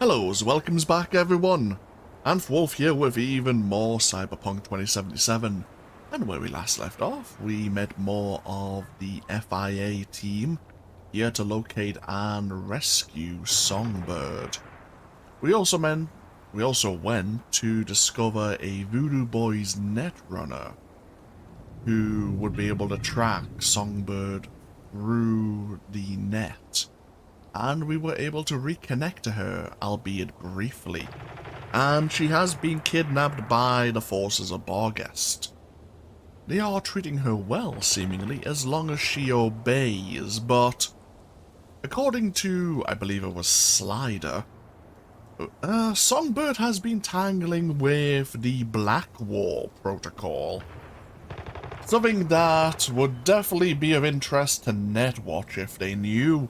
Hellos, welcomes back everyone, and Wolf here with even more Cyberpunk 2077, and where we last left off, we met more of the FIA team here to locate and rescue Songbird. We also went to discover a Voodoo Boys netrunner who would be able to track Songbird through the net. And we were able to reconnect to her, albeit briefly. And she has been kidnapped by the forces of Barghest. They are treating her well, seemingly, as long as she obeys, but according to, I believe it was Slider, Songbird has been tangling with the Black War Protocol. Something that would definitely be of interest to Netwatch if they knew.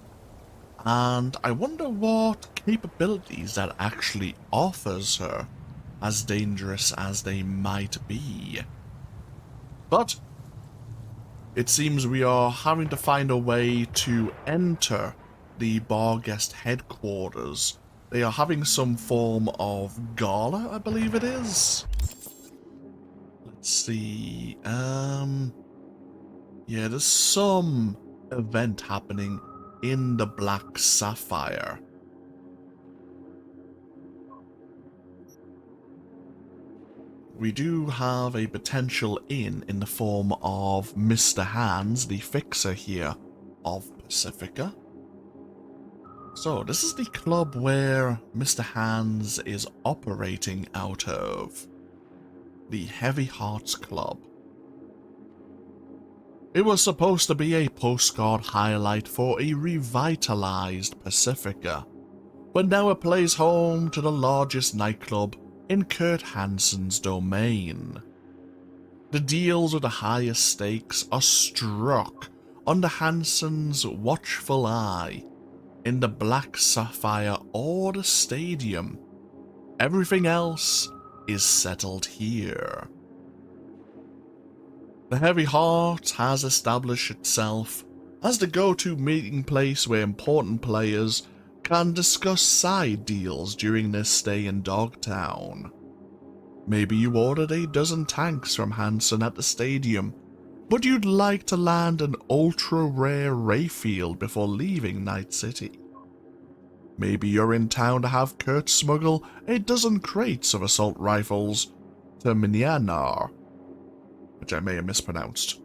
And I wonder what capabilities that actually offers her, as dangerous as they might be. But it seems we are having to find a way to enter the Barghest headquarters. They are having some form of gala, I believe it is. Let's see. Yeah, there's some event happening in the Black Sapphire. We do have a potential in the form of Mr. Hands, the fixer here of Pacifica. So this is the club where Mr. Hands is operating out of. The Heavy Hearts Club. It was supposed to be a postcard highlight for a revitalized Pacifica, but now it plays home to the largest nightclub in Kurt Hansen's domain. The deals with the highest stakes are struck under Hansen's watchful eye in the Black Sapphire or the stadium. Everything else is settled here. The Heavy Heart has established itself as the go-to meeting place where important players can discuss side deals during their stay in Dogtown. Maybe you ordered a dozen tanks from Hansen at the stadium, but you'd like to land an ultra-rare Rayfield before leaving Night City. Maybe you're in town to have Kurt smuggle a dozen crates of assault rifles to Myanmar, which I may have mispronounced.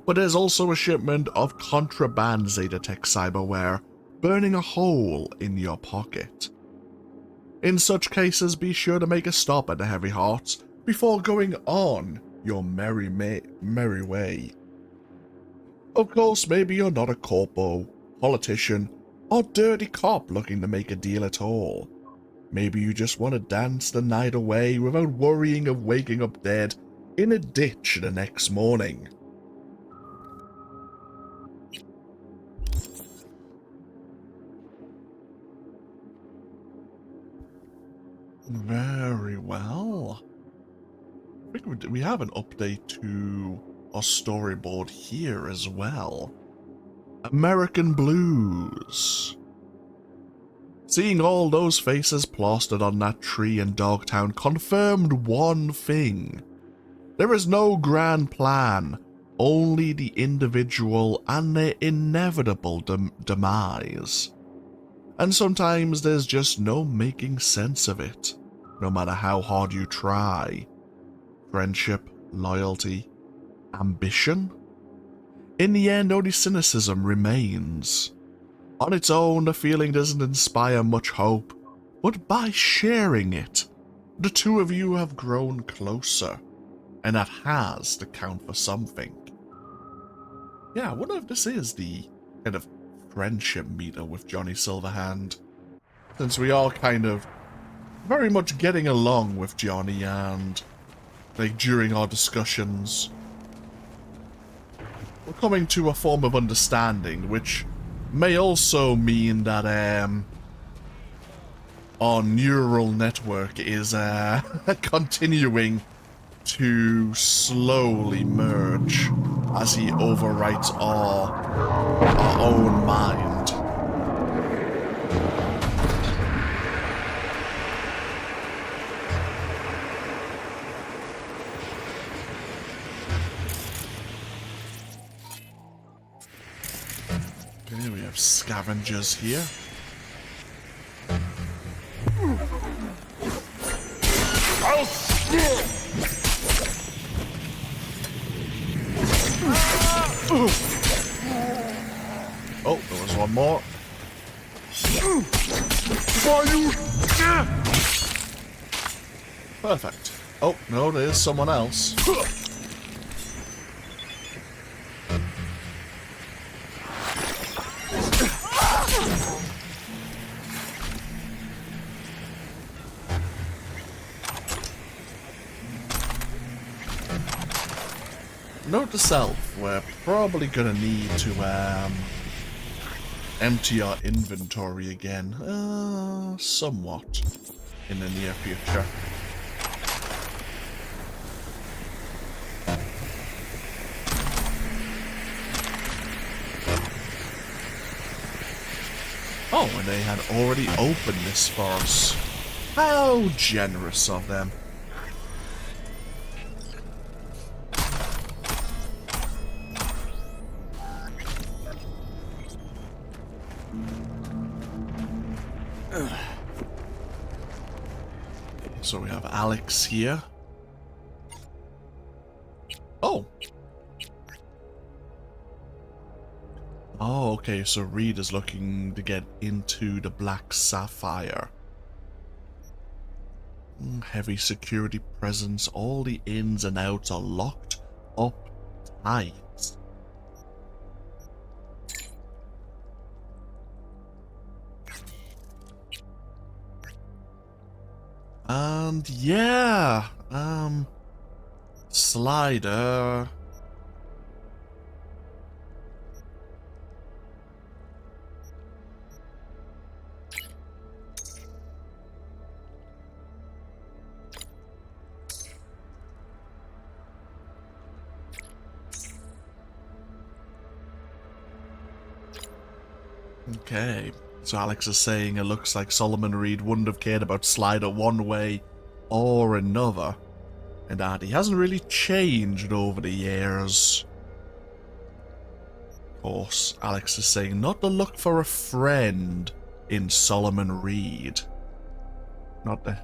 But there's also a shipment of contraband Zetatech cyberware burning a hole in your pocket. In such cases, be sure to make a stop at the Heavy Hearts before going on your merry way. Of course, maybe you're not a corpo, politician, or dirty cop looking to make a deal at all. Maybe you just want to dance the night away without worrying of waking up dead in a ditch the next morning. Very well. I think we have an update to our storyboard here as well. American Blues. Seeing all those faces plastered on that tree in Dogtown confirmed one thing. There is no grand plan, only the individual and their inevitable demise. And sometimes there's just no making sense of it, no matter how hard you try. Friendship, loyalty, ambition? In the end, only cynicism remains. On its own, the feeling doesn't inspire much hope, but by sharing it, the two of you have grown closer. And that has to count for something. Yeah, I wonder if this is the kind of friendship meter with Johnny Silverhand. Since we are kind of very much getting along with Johnny and, like, during our discussions, we're coming to a form of understanding, which may also mean that, our neural network is, continuing to slowly merge as he overwrites our own mind. Okay, we have scavengers here. Oh, there was one more. Perfect. Oh, no, there's someone else. Note to self, we're probably gonna need to empty our inventory again, somewhat, in the near future. Oh, and they had already opened this for us. How generous of them. So we have Alex here. Oh. Oh, okay, so Reed is looking to get into the Black Sapphire. Heavy security presence, all the ins and outs are locked up tight. And yeah, slider. Okay, so Alex is saying it looks like Solomon Reed wouldn't have cared about Slider one way or another, and that he hasn't really changed over the years. Of course, Alex is saying not to look for a friend in Solomon Reed.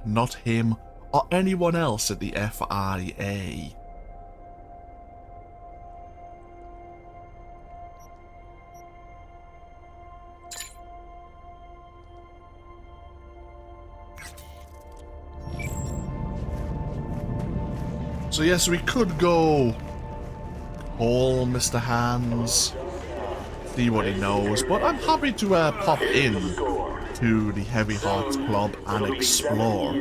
Not him or anyone else at the FIA. So yes, we could go call Mr. Hands, see what he knows, but I'm happy to pop in to the Heavy Hearts Club and explore.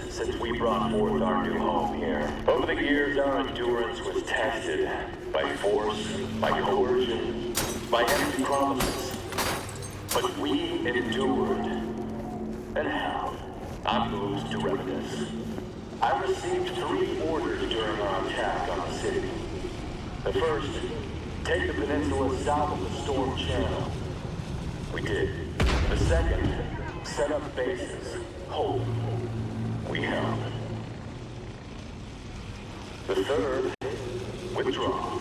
Since we brought forth our new home here. Over the years, our endurance was tested by force, by coercion, by empty promises. But we endured. And now, I'm moved to reminisce. I received 3 orders during our attack on the city. The first, take the peninsula south of the Storm Channel. We did. The second, set up bases. Hold. We held. The third, withdraw.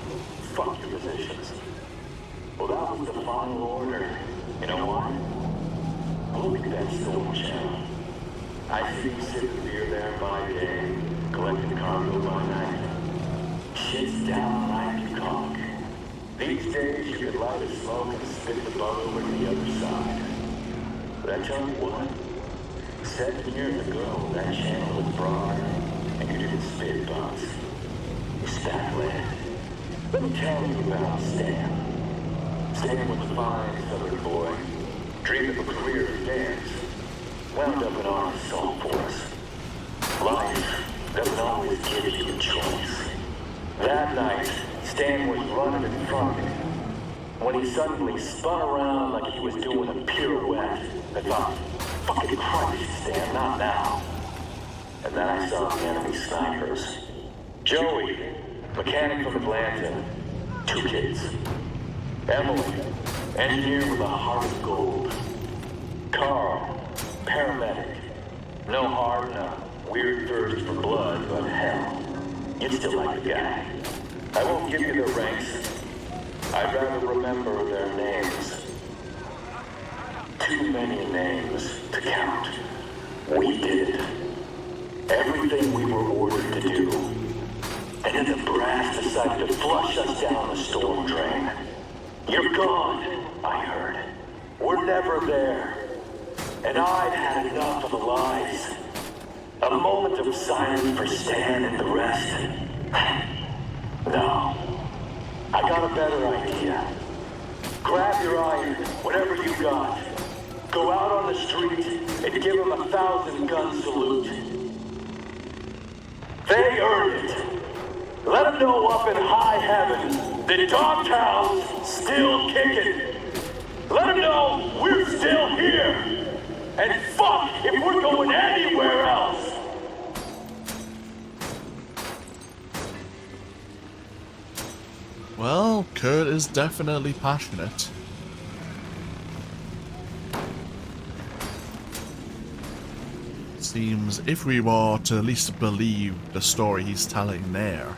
Fuck your positions. Well, that was the final order. You know what? Look at that Storm Channel. I see you sipping beer there by day, collecting cargo by night. Shit's down like you cock. These days you could light a smoke and spit the bug over to the other side. But I tell you what, 7 years ago that channel was broad, and you didn't spit bugs. You spat lead. Let me tell you about Stan. Stan was a fine southern boy, dreamed of a career in dance. Wound up in our assault force. Life doesn't always give you a choice. That night, Stan was running in front of me. When he suddenly spun around like he was doing a pirouette, I thought, fucking Christ, Stan, not now. And then I saw the enemy snipers. Joey, mechanic from Atlanta, 2 kids. Emily, engineer with a heart of gold. Carl, paramedic. No heart, no weird thirst for blood, but hell, you'd still like the guy. I won't give you their ranks. I'd rather remember their names. too many names to count. We did everything we were ordered to do. And then the brass decided to flush us down the storm drain. You're gone, I heard. We're never there. And I'd had enough of the lies. A moment of silence for Stan and the rest. No. I got a better idea. Grab your iron, whatever you got. Go out on the street and give them 1,000-gun salute. They earned it. Let them know up in high heaven that Dogtown's still kicking. Let them know we're still here. And fuck if we're going anywhere else. Well, Kurt is definitely passionate. Seems if we were to at least believe the story he's telling there,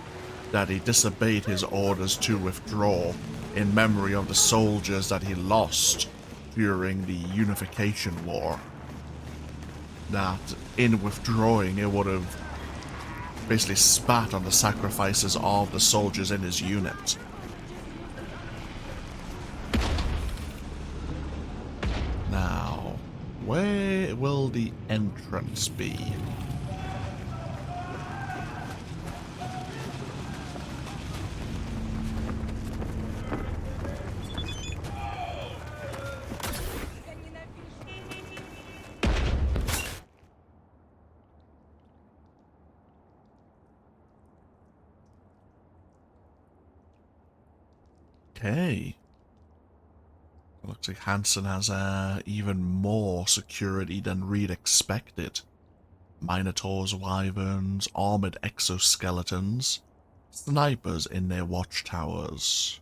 that he disobeyed his orders to withdraw in memory of the soldiers that he lost during the Unification War. That in withdrawing it would have basically spat on the sacrifices of the soldiers in his unit. Now, where will the entrance be? Okay. Looks like Hansen has even more security than Reed expected. Minotaurs, wyverns, armored exoskeletons, snipers in their watchtowers.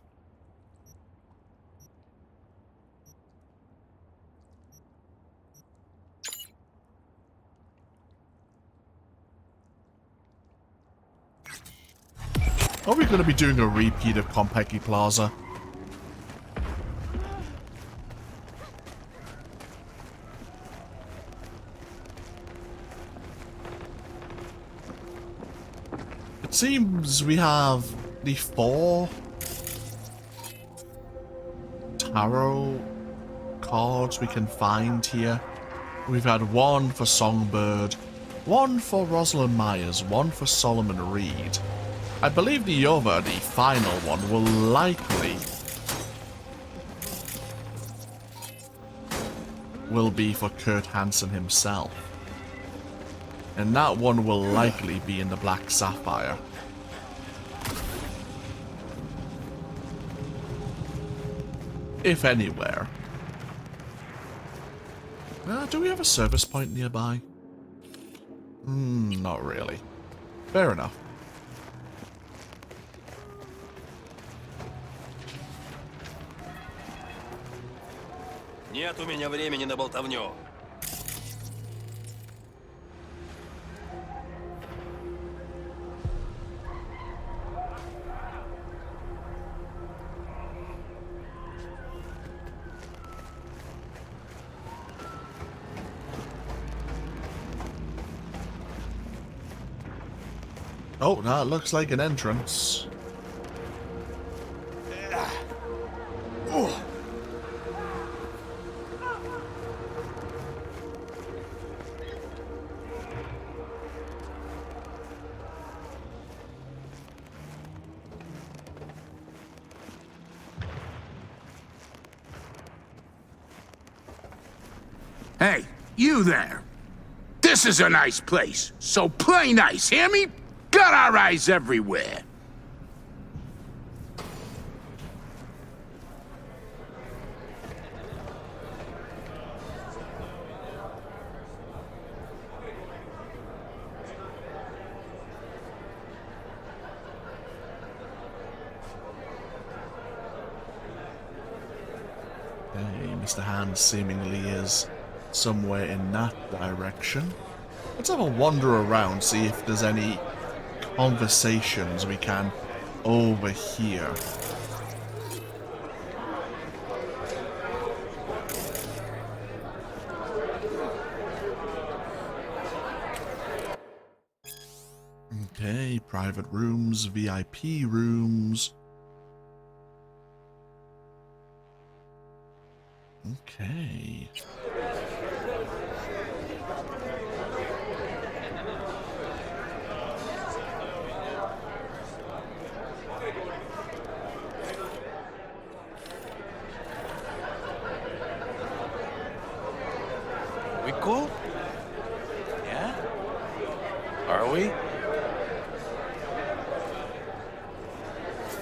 Are we going to be doing a repeat of Konpeki Plaza? It seems we have the 4 tarot cards we can find here. We've had 1 for Songbird, 1 for Rosalind Myers, 1 for Solomon Reed. I believe the other, the final one, will likely be for Kurt Hansen himself. And that one will likely be in the Black Sapphire. If anywhere. Do we have a service point nearby? Not really. Fair enough. Нет у меня времени на болтовню. Oh, that looks like an entrance. Hey, you there. This is a nice place, so play nice, hear me? Got our eyes everywhere. Hey, Mr. Hand seemingly is somewhere in that direction. Let's have a wander around, see if there's any conversations we can overhear. private rooms, VIP rooms. Okay. We cool? Yeah? Are we?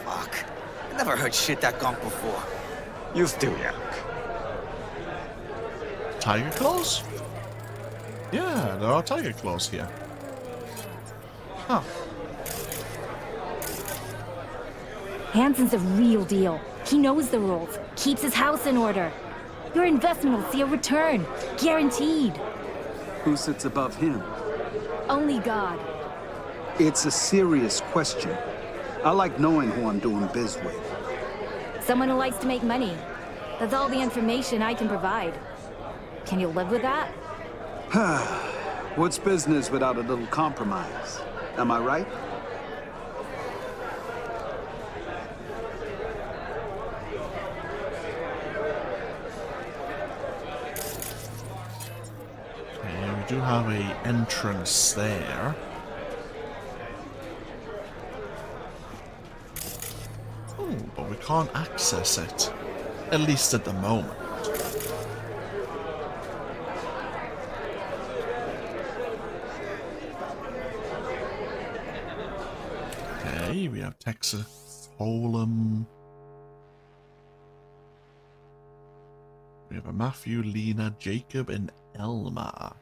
Fuck. I never heard shit that gunk before. You still young. Tiger claws? Yeah, there are tiger claws here. Huh. Hansen's a real deal. He knows the rules, keeps his house in order. Your investment will see a return, guaranteed. Who sits above him? Only God. It's a serious question. I like knowing who I'm doing biz with. Someone who likes to make money. That's all the information I can provide. Can you live with that? What's business without a little compromise? Am I right? Okay, we do have a entrance there. Oh, but we can't access it. At least at the moment. Okay, we have Texas Hold'em. We have a Matthew, Lena, Jacob, and Elma.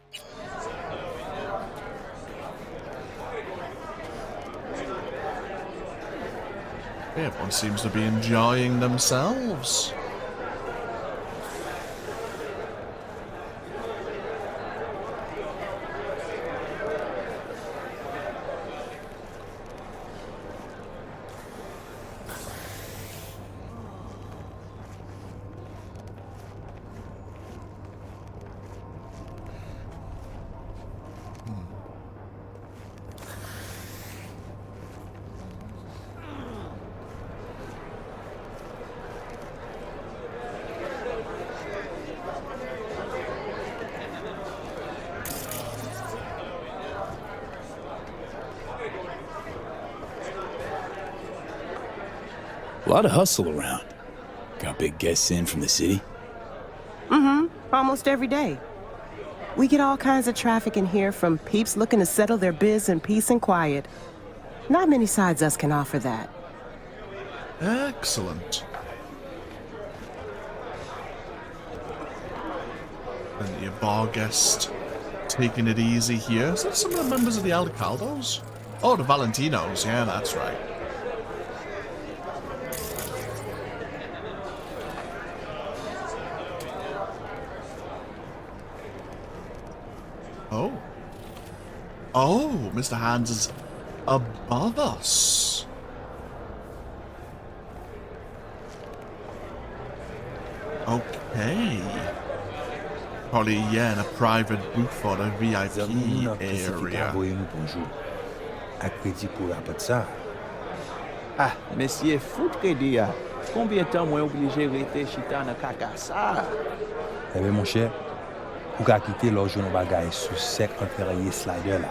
Everyone seems to be enjoying themselves. A lot of hustle around. Got big guests in from the city. Almost every day. We get all kinds of traffic in here, from peeps looking to settle their biz in peace and quiet. Not many sides us can offer that. Excellent. Plenty of bar guest taking it easy here. Is that some of the members of the Alcaldos? Oh, the Valentinos. Yeah, that's right. Oh. Oh, Mr. Hands is above us. Okay. Probably, yeah, in a private booth for the VIP area. Ah, monsieur, foutre dia. Combien de temps moi obligé rester chita dans caca ça? Eh bien, mon cher, ou ka quitter l'argent nos bagailles sous sec intérieur slider là.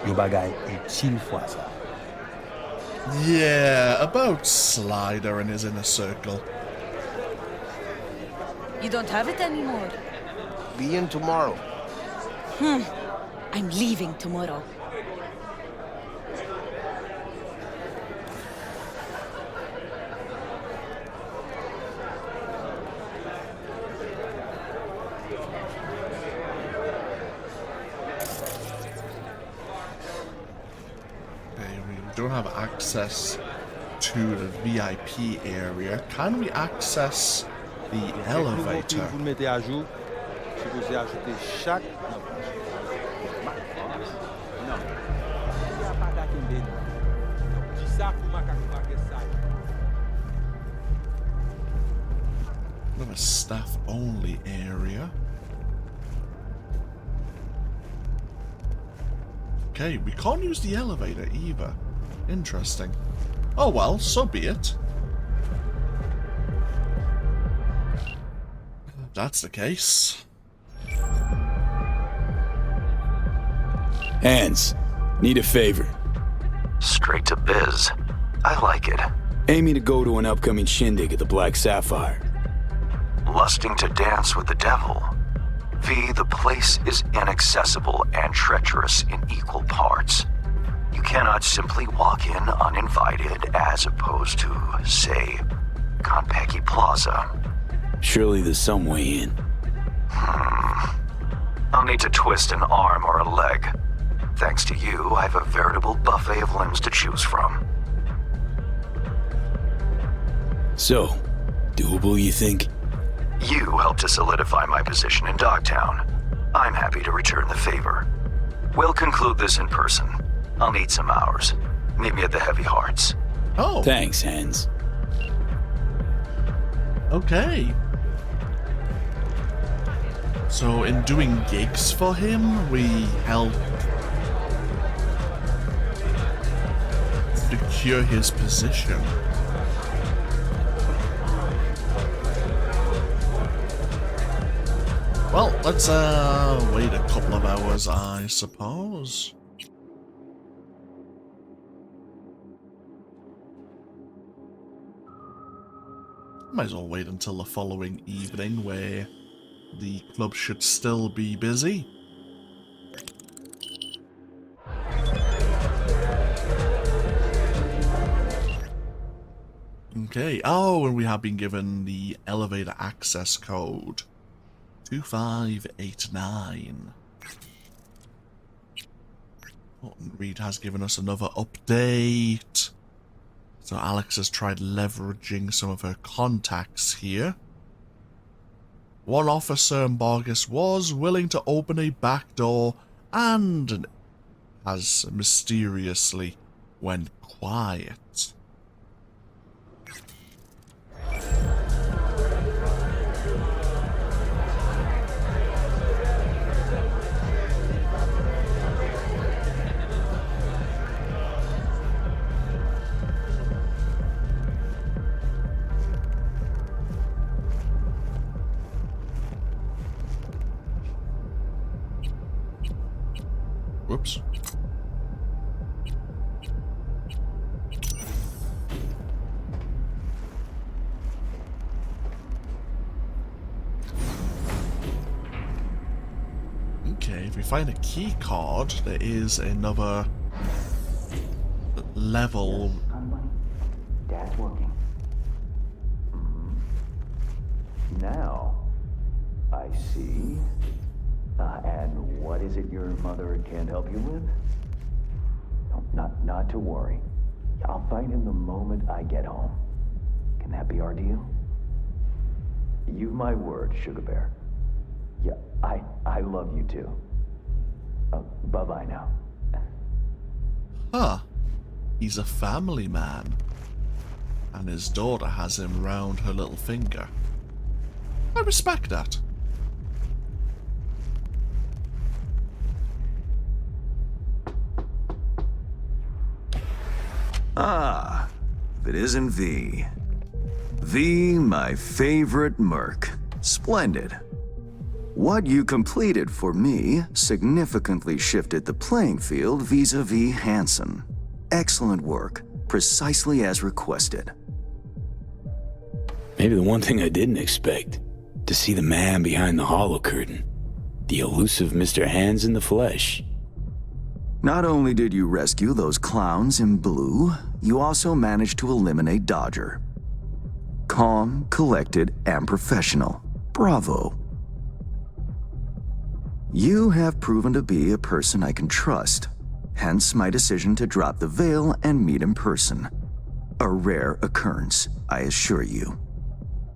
Yo bagaille utile fois ça. Yeah, about Slider and his inner circle. You don't have it anymore. Be in tomorrow. I'm leaving tomorrow. Don't have access to the VIP area. Can we access the elevator? Vous le mettez à jour. Si vous ajoutez chaque Non. Il n'y a pas d'accueil. Dis ça pour ma Another staff-only area. Okay, we can't use the elevator either. Interesting. Oh well, so be it. If that's the case. Hands, need a favor. Straight to biz. I like it. Aiming to go to an upcoming shindig at the Black Sapphire. Lusting to dance with the devil. V, the place is inaccessible and treacherous in equal parts. You cannot simply walk in uninvited as opposed to, say, Konpeki Plaza. Surely there's some way in. I'll need to twist an arm or a leg. Thanks to you, I have a veritable buffet of limbs to choose from. So, doable, you think? You helped to solidify my position in Dogtown. I'm happy to return the favor. We'll conclude this in person. I'll need some hours. Meet me at the Heavy Hearts. Oh. Thanks, Hans. Okay. So in doing gigs for him, we helped secure his position. Well, let's wait a couple of hours, I suppose. Might as well wait until the following evening, where the club should still be busy. Okay, oh, and we have been given the elevator access code. 2589. Oh, and Reed has given us another update. So Alex has tried leveraging some of her contacts here. One officer in Bargus was willing to open a back door and has mysteriously went quiet. Whoops. Okay, if we find a key card, there is another level. Dad's working. Now, I see. And what is it your mother can't help you with? No, not to worry. I'll find him the moment I get home. Can that be our deal? You've my word, Sugar Bear. Yeah, I love you too. Bye-bye now. Huh. He's a family man. And his daughter has him round her little finger. I respect that. Ah, if it isn't V. V, my favorite merc. Splendid. What you completed for me significantly shifted the playing field vis-a-vis Hansen. Excellent work, precisely as requested. Maybe the one thing I didn't expect, to see the man behind the hollow curtain. The elusive Mr. Hands in the flesh. Not only did you rescue those clowns in blue, you also managed to eliminate Dodger. Calm, collected, and professional. Bravo. You have proven to be a person I can trust, hence my decision to drop the veil and meet in person. A rare occurrence, I assure you.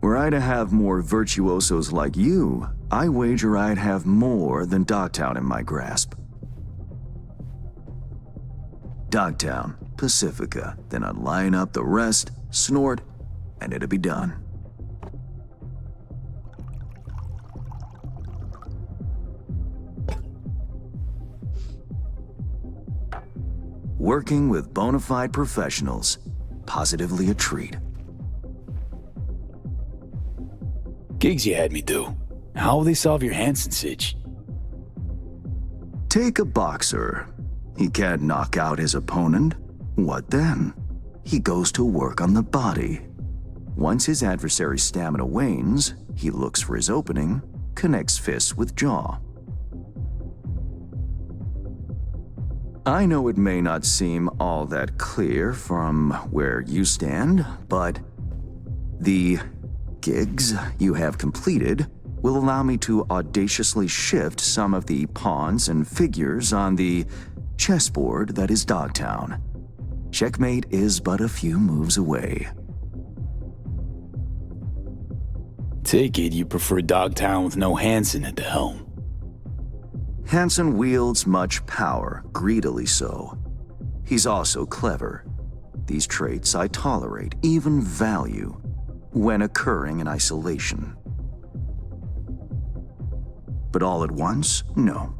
Were I to have more virtuosos like you, I wager I'd have more than Dogtown in my grasp. Dogtown, Pacifica, then I'd line up the rest, snort, and it'd be done. Working with bona fide professionals. Positively a treat. Gigs you had me do. How will they solve your Hansen sitch? Take a boxer. He can't knock out his opponent. What then? He goes to work on the body. Once his adversary's stamina wanes, he looks for his opening, connects fists with jaw. I know it may not seem all that clear from where you stand, but the gigs you have completed will allow me to audaciously shift some of the pawns and figures on the chessboard that is Dogtown. Checkmate is but a few moves away. Take it you prefer Dogtown with no Hansen at the helm. Hansen wields much power, greedily so. He's also clever. These traits I tolerate, even value, when occurring in isolation. But all at once? No.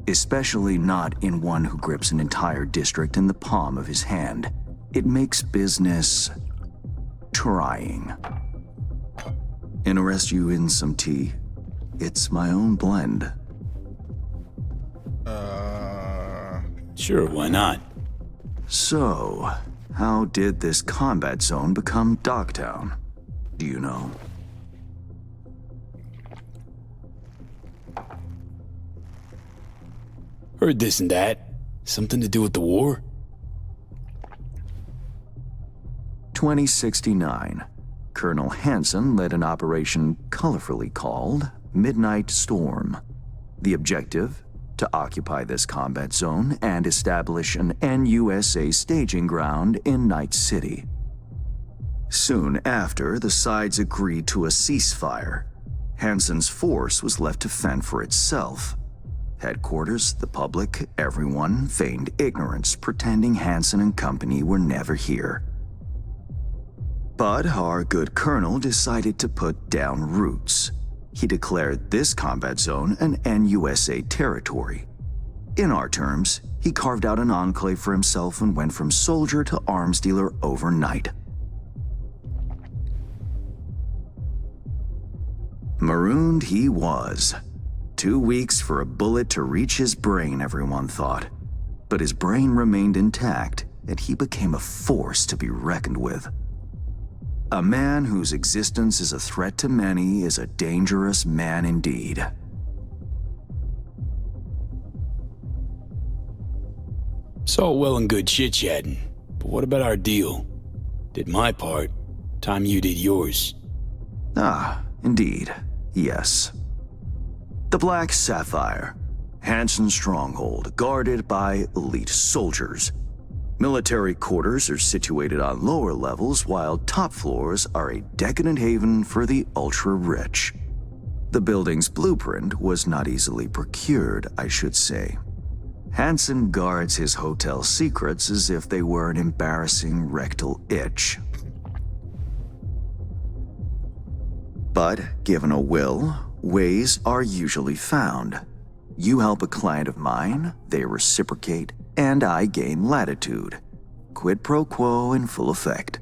Especially not in one who grips an entire district in the palm of his hand. It makes business trying. Interest you in some tea? It's my own blend. Sure, why not? So, how did this combat zone become Dogtown? Do you know? Heard this and that. Something to do with the war? 2069. Colonel Hansen led an operation colorfully called Midnight Storm. The objective? To occupy this combat zone and establish an NUSA staging ground in Night City. Soon after, the sides agreed to a ceasefire. Hansen's force was left to fend for itself. Headquarters, the public, everyone feigned ignorance, pretending Hansen and company were never here. But our good colonel decided to put down roots. He declared this combat zone an NUSA territory. In our terms, he carved out an enclave for himself and went from soldier to arms dealer overnight. Marooned he was. 2 weeks for a bullet to reach his brain, everyone thought. But his brain remained intact, and he became a force to be reckoned with. A man whose existence is a threat to many is a dangerous man indeed. It's all well and good chit-chatting, but what about our deal? Did my part, time you did yours. Ah, indeed, yes. The Black Sapphire, Hansen's stronghold, guarded by elite soldiers. Military quarters are situated on lower levels, while top floors are a decadent haven for the ultra-rich. The building's blueprint was not easily procured, I should say. Hansen guards his hotel secrets as if they were an embarrassing rectal itch. But given a will, ways are usually found. You help a client of mine, they reciprocate, and I gain latitude. Quid pro quo in full effect.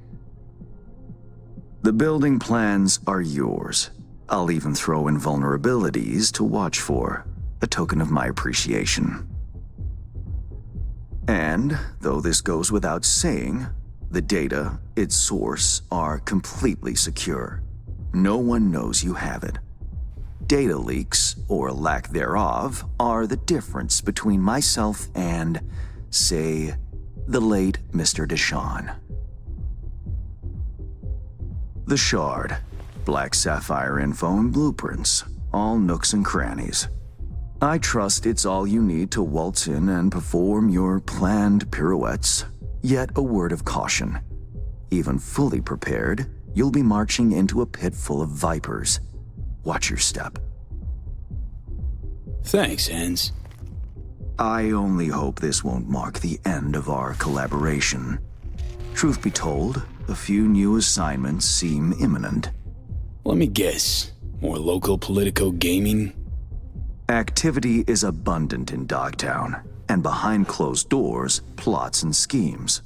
The building plans are yours. I'll even throw in vulnerabilities to watch for, a token of my appreciation. And, though this goes without saying, the data, its source, are completely secure. No one knows you have it. Data leaks, or lack thereof, are the difference between myself and, say, the late Mr. Deshawn. The Shard, Black Sapphire info and blueprints, all nooks and crannies. I trust it's all you need to waltz in and perform your planned pirouettes. Yet a word of caution. Even fully prepared, you'll be marching into a pit full of vipers. Watch your step. Thanks, Hans. I only hope this won't mark the end of our collaboration. Truth be told, a few new assignments seem imminent. Let me guess. More local politico gaming? Activity is abundant in Dogtown. and behind closed doors, plots and schemes.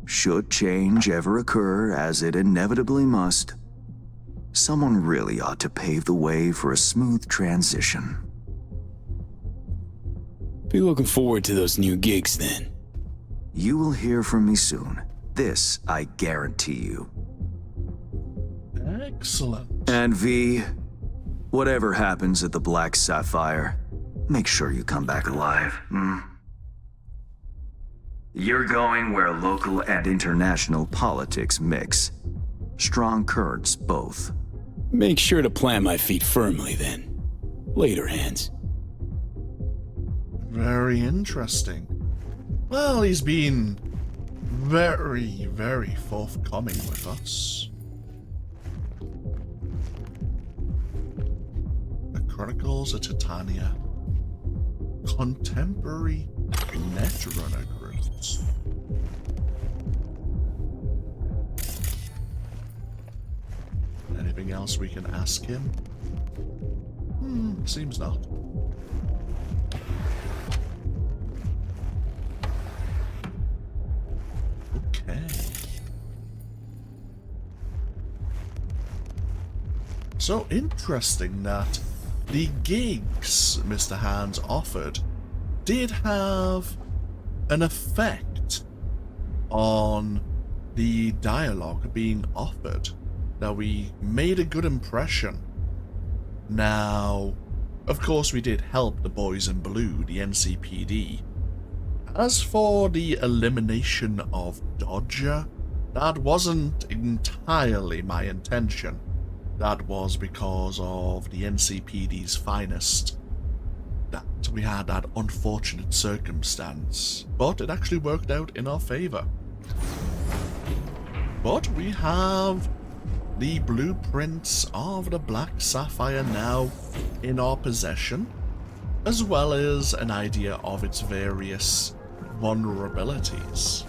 Should change ever occur, as it inevitably must, someone really ought to pave the way for a smooth transition. Be looking forward to those new gigs then. You will hear from me soon. This I guarantee you. Excellent. And V, whatever happens at the Black Sapphire, make sure you come back alive. You're going where local and international politics mix. Strong currents, both. Make sure to plant my feet firmly then. Later, Hans. Very interesting. Well, he's been very, very forthcoming with us. The Chronicles of Titania. Contemporary Netrunner groups. Anything else we can ask him? Seems not. Okay. So interesting that the gigs Mr. Hans offered did have an effect on the dialogue being offered. That we made a good impression. Now, of course we did help the boys in blue, the NCPD. As for the elimination of Dodger, that wasn't entirely my intention. That was because of the NCPD's finest. That we had that unfortunate circumstance, but it actually worked out in our favor. But we have the blueprints of the Black Sapphire now in our possession, as well as an idea of its various vulnerabilities.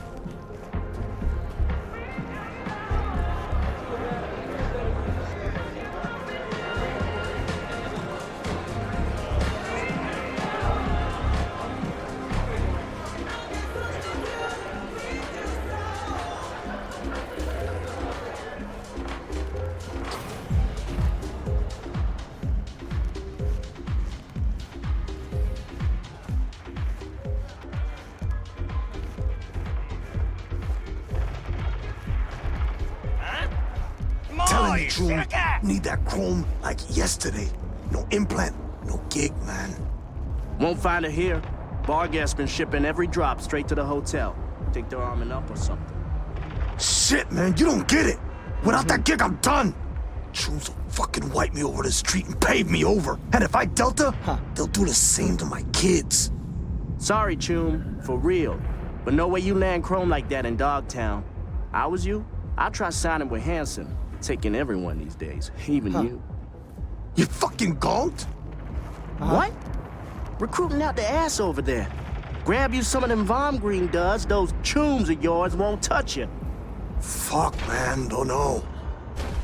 Telling you, June, need that chrome like yesterday. No implant, no gig, man. Won't find it here. Bargat's been shipping every drop straight to the hotel. Think they're arming up or something. Shit, man, you don't get it. Without that gig, I'm done. June's will fucking wipe me over the street and pave me over. And if I Delta, they'll do the same to my kids. Sorry, Chum, for real. But no way you land chrome like that in Dogtown. I was you, I'd try signing with Hanson. Taking everyone these days, even you. You fucking gonked? What? Recruiting out the ass over there. Grab you some of them Vom Green duds, those chums of yours won't touch you. Fuck, man, don't know.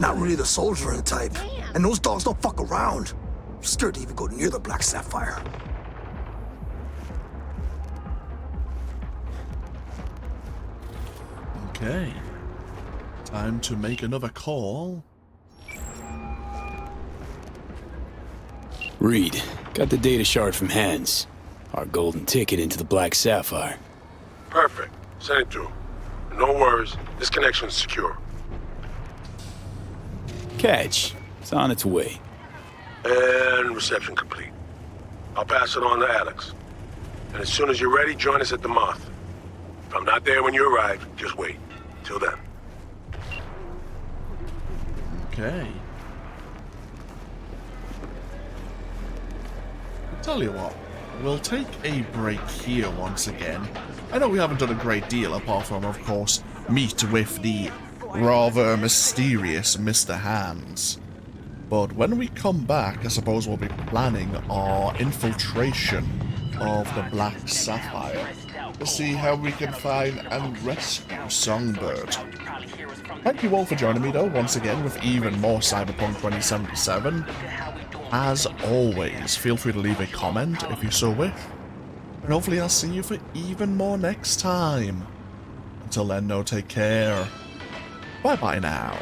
Not really the soldiering type. And those dogs don't fuck around. I'm scared to even go near the Black Sapphire. Okay. Time to make another call. Reed, got the data shard from Hans. Our golden ticket into the Black Sapphire. Perfect. Send it to him. No worries. This connection's secure. Catch. It's on its way. And reception complete. I'll pass it on to Alex. And as soon as you're ready, join us at the Moth. If I'm not there when you arrive, just wait. Till then. Okay. Tell you what, we'll take a break here once again. I know we haven't done a great deal apart from, of course, meet with the rather mysterious Mr. Hans. But when we come back, I suppose we'll be planning our infiltration of the Black Sapphire to see how we can find and rescue Songbird. Thank you all for joining me though, once again, with even more Cyberpunk 2077. as always, feel free to leave a comment if you so wish. And hopefully I'll see you for even more next time. Until then, no, take care. Bye-bye now.